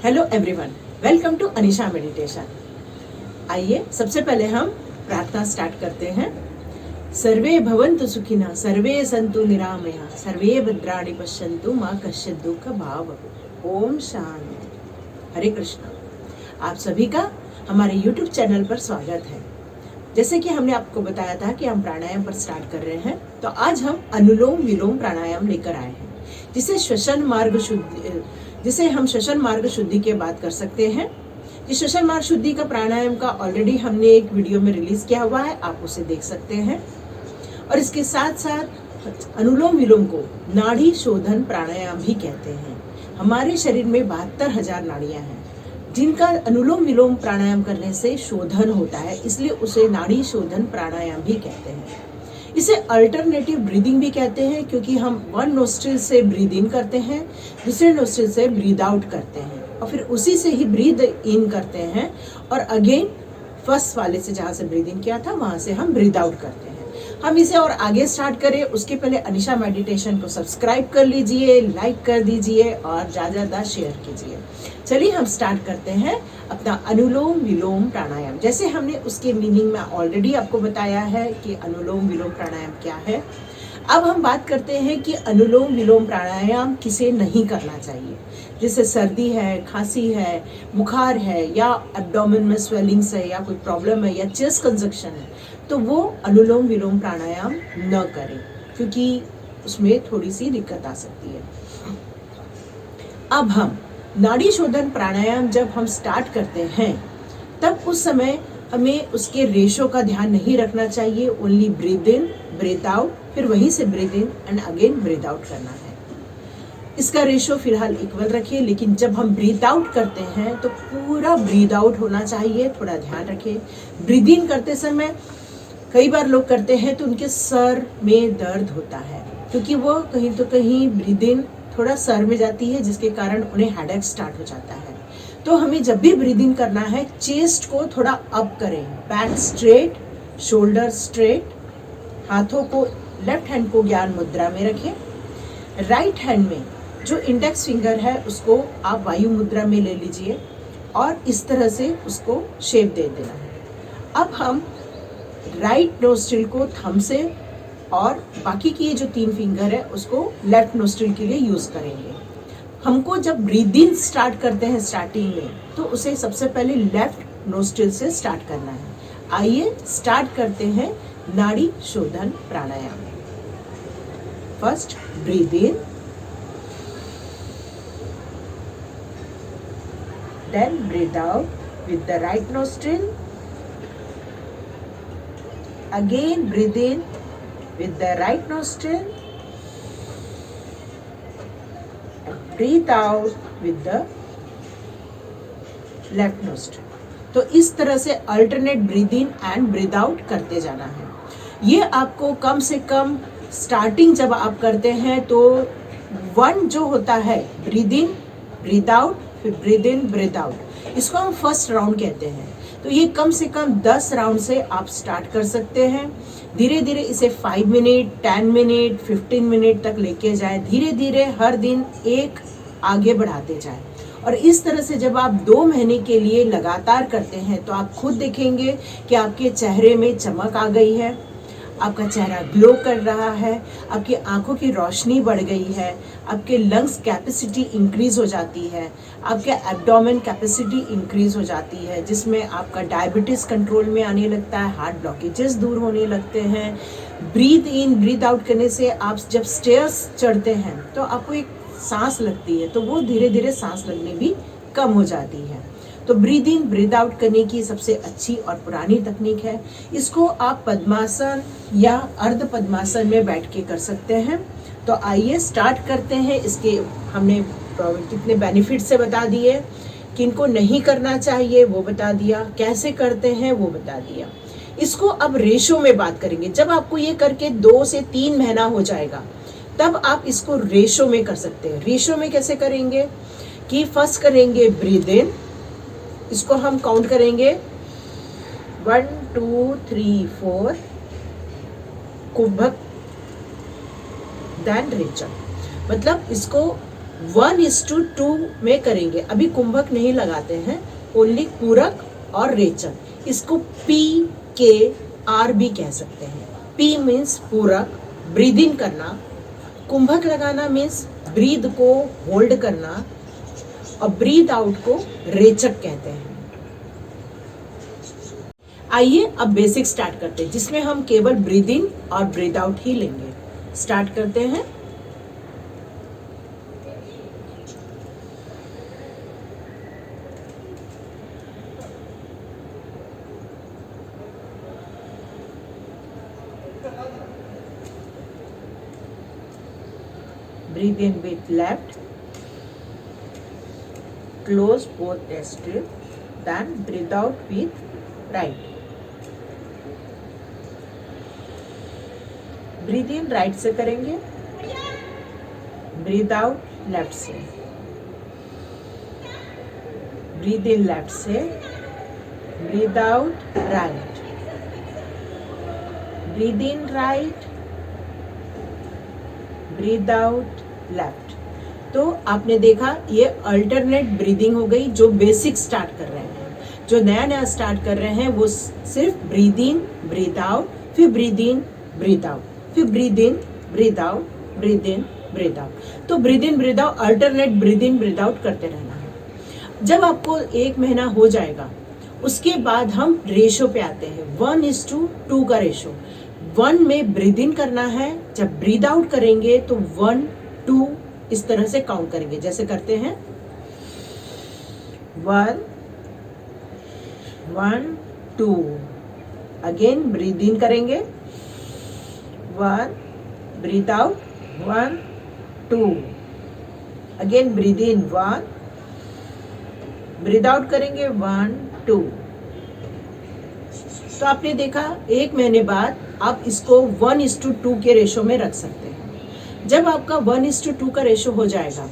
Hello everyone, welcome to Anisha meditation. आइए सबसे पहले हम प्रार्थना स्टार्ट करते हैं। सर्वे भवन्तु सुखिनः, सर्वे सन्तु निरामयाः, सर्वे भद्राणि पश्यन्तु मा कश्चित् दुःखभाग् भवेत्। ओम शांति। हरे कृष्णा। आप सभी का हमारे YouTube चैनल पर स्वागत है। जैसे कि हमने आपको बताया था कि हम प्राणायाम पर स्टार्ट कर रहे हैं, तो आज हम अनुलोम विलोम प्राणायाम लेकर आए हैं, जिसे हम श्वसन मार्ग शुद्धि के बात कर सकते हैं। इस श्वसन मार्ग शुद्धि का प्राणायाम का ऑलरेडी हमने एक वीडियो में रिलीज किया हुआ है, आप उसे देख सकते हैं। और इसके साथ साथ अनुलोम विलोम को नाड़ी शोधन प्राणायाम भी कहते हैं। हमारे शरीर में 72,000 नाड़ियां हैं, जिनका अनुलोम विलोम प्राणायाम करने से शोधन होता है, इसलिए उसे नाड़ी शोधन प्राणायाम भी कहते हैं। इसे अल्टरनेटिव ब्रीदिंग भी कहते हैं, क्योंकि हम वन नोस्ट्रिल से ब्रीद इन करते हैं, दूसरे नोस्ट्रिल से ब्रीद आउट करते हैं, और फिर उसी से ही ब्रीद इन करते हैं, और अगेन फर्स्ट वाले से जहाँ से ब्रीद इन किया था वहाँ से हम ब्रीद आउट करते हैं। हम इसे और आगे स्टार्ट करें उसके पहले अनिशा मेडिटेशन को सब्सक्राइब कर लीजिए, लाइक कर दीजिए और ज़्यादा शेयर कीजिए। चलिए हम स्टार्ट करते हैं अपना अनुलोम विलोम प्राणायाम। जैसे हमने उसके मीनिंग में ऑलरेडी आपको बताया है कि अनुलोम विलोम प्राणायाम क्या है। अब हम बात करते हैं कि अनुलोम विलोम प्राणायाम किसे नहीं करना चाहिए। जैसे सर्दी है, खांसी है, बुखार है, या एब्डोमेन में स्वेलिंग्स है, या कोई प्रॉब्लम है, या चेस्ट कंजक्शन है, तो वो अनुलोम विलोम प्राणायाम न करें, क्योंकि उसमें थोड़ी सी दिक्कत आ सकती है। अब हम नाड़ी शोधन प्राणायाम जब हम स्टार्ट करते हैं, तब उस समय हमें उसके रेशो का ध्यान नहीं रखना चाहिए। Only breathe in, breathe out, फिर वहीं से breathe in and again breathe out करना है। इसका रेशो फिलहाल इक्वल रखिए, लेकिन जब हम ब्रीथ आउट करते हैं तो पूरा ब्रीथ आउट होना चाहिए, थोड़ा ध्यान रखिए। ब्रीद इन करते समय कई बार लोग करते हैं तो उनके सर में दर्द होता है, क्योंकि वो कहीं तो कहीं ब्रीद इन थोड़ा सर में जाती है, जिसके कारण उन्हें हेडेक स्टार्ट हो जाता है। तो हमें जब भी ब्रीद इन करना है, चेस्ट को थोड़ा अप करें, बैक स्ट्रेट, शोल्डर स्ट्रेट, हाथों को लेफ्ट हैंड को ज्ञान मुद्रा में रखें। राइट हैंड में जो इंडेक्स फिंगर है उसको आप वायु मुद्रा में ले लीजिए और इस तरह से उसको शेप दे देना है। अब हम राइट नोस्ट्रिल को थंब से और बाकी की ये जो 3 फिंगर है उसको लेफ्ट नोस्ट्रिल के लिए यूज करेंगे। हमको जब ब्रीद इन स्टार्ट करते हैं स्टार्टिंग में, तो उसे सबसे पहले लेफ्ट नोस्ट्रिल से स्टार्ट करना है। आइए स्टार्ट करते हैं nadi shodhan pranayama. First breathe in, then breathe out with the right nostril, again breathe in with the right nostril and breathe out with the left nostril। तो इस तरह से alternate breathe in and breathe out करते जाना है। ये आपको कम से कम स्टार्टिंग जब आप करते हैं तो 1 जो होता है, ब्रीद इन ब्रीद आउट, फिर ब्रीद इन ब्रीद आउट, इसको हम फर्स्ट राउंड कहते हैं। तो ये कम से कम 10 राउंड से आप स्टार्ट कर सकते हैं। धीरे धीरे इसे 5 मिनट, 10 मिनट, 15 मिनट तक लेके जाए। धीरे धीरे हर दिन एक आगे बढ़ाते जाए। और इस तरह से जब आप 2 महीने के लिए लगातार करते हैं, तो आप खुद देखेंगे कि आपके चेहरे में चमक आ गई है, आपका चेहरा ग्लो कर रहा है, आपकी आंखों की रोशनी बढ़ गई है, आपके लंग्स कैपेसिटी इंक्रीज हो जाती है, आपके एब्डोमेन कैपेसिटी इंक्रीज हो जाती है, जिसमें आपका डायबिटीज कंट्रोल में आने लगता है, हार्ट ब्लॉकेजेस दूर होने लगते हैं। ब्रीथ इन ब्रीथ आउट करने से आप जब स्टेयर्स चढ़ते हैं तो आपको एक सांस लगती है, तो वो धीरे धीरे सांस लगनी भी कम हो जाती है। तो ब्रीद इन ब्रीद आउट करने की सबसे अच्छी और पुरानी तकनीक है। इसको आप पद्मासन या अर्ध पद्मासन में बैठ के कर सकते हैं। तो आइए स्टार्ट करते हैं। इसके हमने कितने बेनिफिट से बता दिए, किनको नहीं करना चाहिए वो बता दिया, कैसे करते हैं वो बता दिया। इसको अब रेशो में बात करेंगे। जब आपको ये करके 2 से 3 महीना हो जाएगा, तब आप इसको रेशो में कर सकते हैं। रेशो में कैसे करेंगे कि फर्स्ट करेंगे ब्रीद इन, इसको हम काउंट करेंगे 1 2 3 4 कुंभक, देन रेचक। मतलब इसको 1:2 में करेंगे। अभी कुंभक नहीं लगाते हैं, ओनली पूरक और रेचक। इसको PKR भी कह सकते हैं। P मीन्स पूरक, ब्रीद इन करना। कुंभक लगाना मीन्स ब्रीद को होल्ड करना, और ब्रीद आउट को रेचक कहते हैं। आइए अब बेसिक स्टार्ट करते हैं, जिसमें हम केवल ब्रीद इन और ब्रीद आउट ही लेंगे। स्टार्ट करते हैं। Breathe in with left, close both nostrils, then breathe out with right. Breathe in right से करेंगे, breathe out left से, breathe in left से, breathe out right, breathe in right, breathe out left. तो आपने देखा ये अल्टरनेट ब्रीदिंग हो गई। जो बेसिक स्टार्ट कर रहे हैं, जो नया नया स्टार्ट कर रहे हैं, वो सिर्फ ब्रीद इन ब्रीद आउट, फिर ब्रीद इन ब्रीद आउट, फिर breathe in breathe out, breathe in breathe out. तो breathe in breathe out, alternate breathe in breathe out करते रहना है। जब आपको 1 महीना हो जाएगा, उसके बाद हम रेशो पे आते हैं। 1:2 का रेशो। 1 में ब्रीद इन करना है, जब ब्रीद आउट करेंगे तो 1, 2 इस तरह से काउंट करेंगे, जैसे करते हैं 1, 1, 2। अगेन ब्रीद इन करेंगे 1, breathe out 1, 2। Again breathe in 1, breathe out करेंगे 1, 2। तो आपने देखा 1 महीने बाद आप इसको 1:2 के रेशो में रख सकते हैं। जब आपका 1:2 का रेशो हो जाएगा,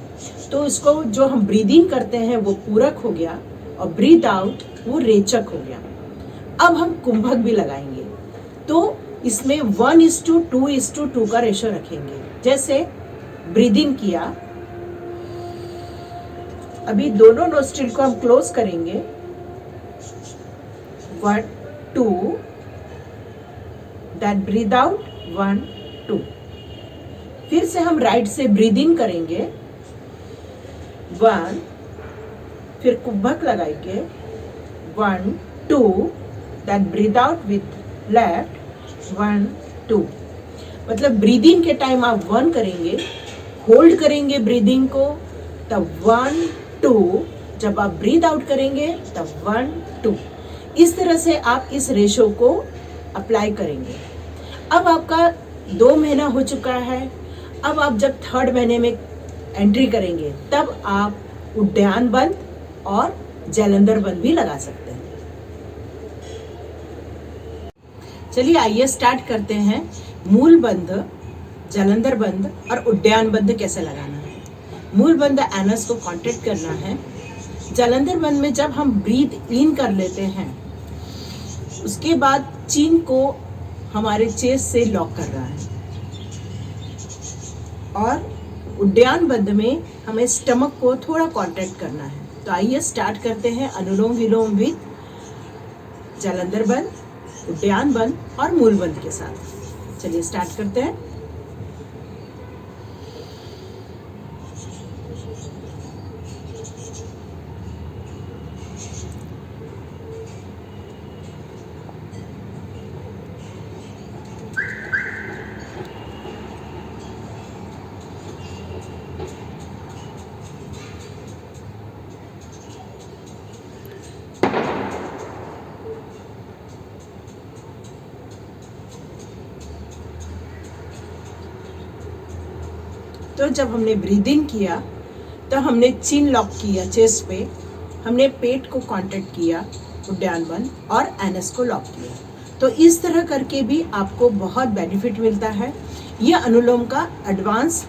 तो इसको जो हम ब्रीद इन करते हैं वो पूरक हो गया, और ब्रीद आउट वो रेचक हो गया। अब हम कुंभक भी लगाएंगे, तो इसमें 1:2:2 का रेशो रखेंगे। जैसे ब्रीद इन किया, अभी दोनों नोस्ट्रिल को हम क्लोज करेंगे, 1, 2, then breathe out 1, 2। फिर से हम राइट से ब्रीद इन करेंगे 1, फिर कुंभक लगाएंगे 1, 2, then breathe out with left 1, 2। मतलब ब्रीद इन के टाइम आप 1 करेंगे, होल्ड करेंगे ब्रीदिंग को, तब 1, 2। जब आप ब्रीद आउट करेंगे तब 1, 2। इस तरह से आप इस रेशो को अप्लाई करेंगे। अब आपका 2 महीना हो चुका है। अब आप जब 3rd महीने में एंट्री करेंगे, तब आप उद्यान बंद और जालंधर बंद भी लगा सकते हैं। चलिए आइए स्टार्ट करते हैं। मूल बंद, जालंधर बंद और उद्यान बंद कैसे लगाना है। मूल बंद एनस को कॉन्ट्रैक्ट करना है। जालंधर बंद में जब हम ब्रीद इन कर लेते हैं, उसके बाद चिन को हमारे चेस्ट से लॉक कर रहा है, और उद्यान बंद में हमें स्टमक को थोड़ा कॉन्ट्रैक्ट करना है। तो आइए स्टार्ट करते हैं अनुलोम विलोम विद जालंधर बंद, उद्यान बंद और मूल बंद के साथ। चलिए स्टार्ट करते हैं। तो जब हमने ब्रीद इन किया, तो हमने चिन लॉक किया चेस्ट पे, हमने पेट को कॉन्ट्रैक्ट किया, उद्यान बंद और एनस को लॉक किया। तो इस तरह करके भी आपको बहुत बेनिफिट मिलता है। ये अनुलोम का एडवांस,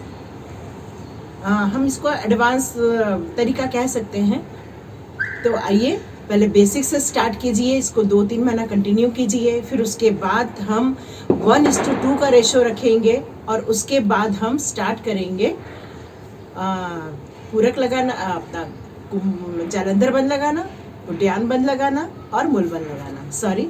हम इसको एडवांस तरीका कह सकते हैं। तो आइए पहले बेसिक से स्टार्ट कीजिए, इसको 2-3 महीना कंटिन्यू कीजिए। फिर उसके बाद हम 1:2 का रेशो रखेंगे, और उसके बाद हम स्टार्ट करेंगे पूरक लगाना, अपना जालंधर बंद लगाना, उद्यान बंद लगाना और मूल बंद लगाना। सॉरी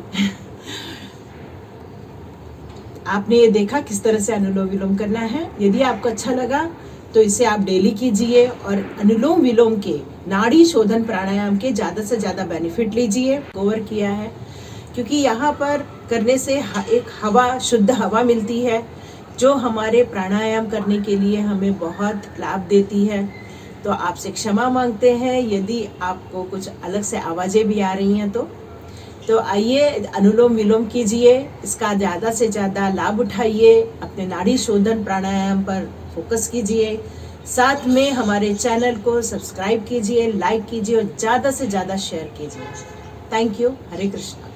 आपने ये देखा किस तरह से अनुलोम विलोम करना है। यदि आपको अच्छा लगा तो इसे आप डेली कीजिए और अनुलोम विलोम के नाड़ी शोधन प्राणायाम के ज़्यादा से ज़्यादा बेनिफिट लीजिए। कवर किया है क्योंकि यहाँ पर करने से एक हवा, शुद्ध हवा मिलती है जो हमारे प्राणायाम करने के लिए हमें बहुत लाभ देती है। तो आपसे क्षमा मांगते हैं यदि आपको कुछ अलग से आवाज़ें भी आ रही हैं तो आइए अनुलोम विलोम कीजिए, इसका ज़्यादा से ज़्यादा लाभ उठाइए, अपने नाड़ी शोधन प्राणायाम पर फोकस कीजिए, साथ में हमारे चैनल को सब्सक्राइब कीजिए, लाइक कीजिए और ज़्यादा से ज़्यादा शेयर कीजिए। Thank you. हरे कृष्णा।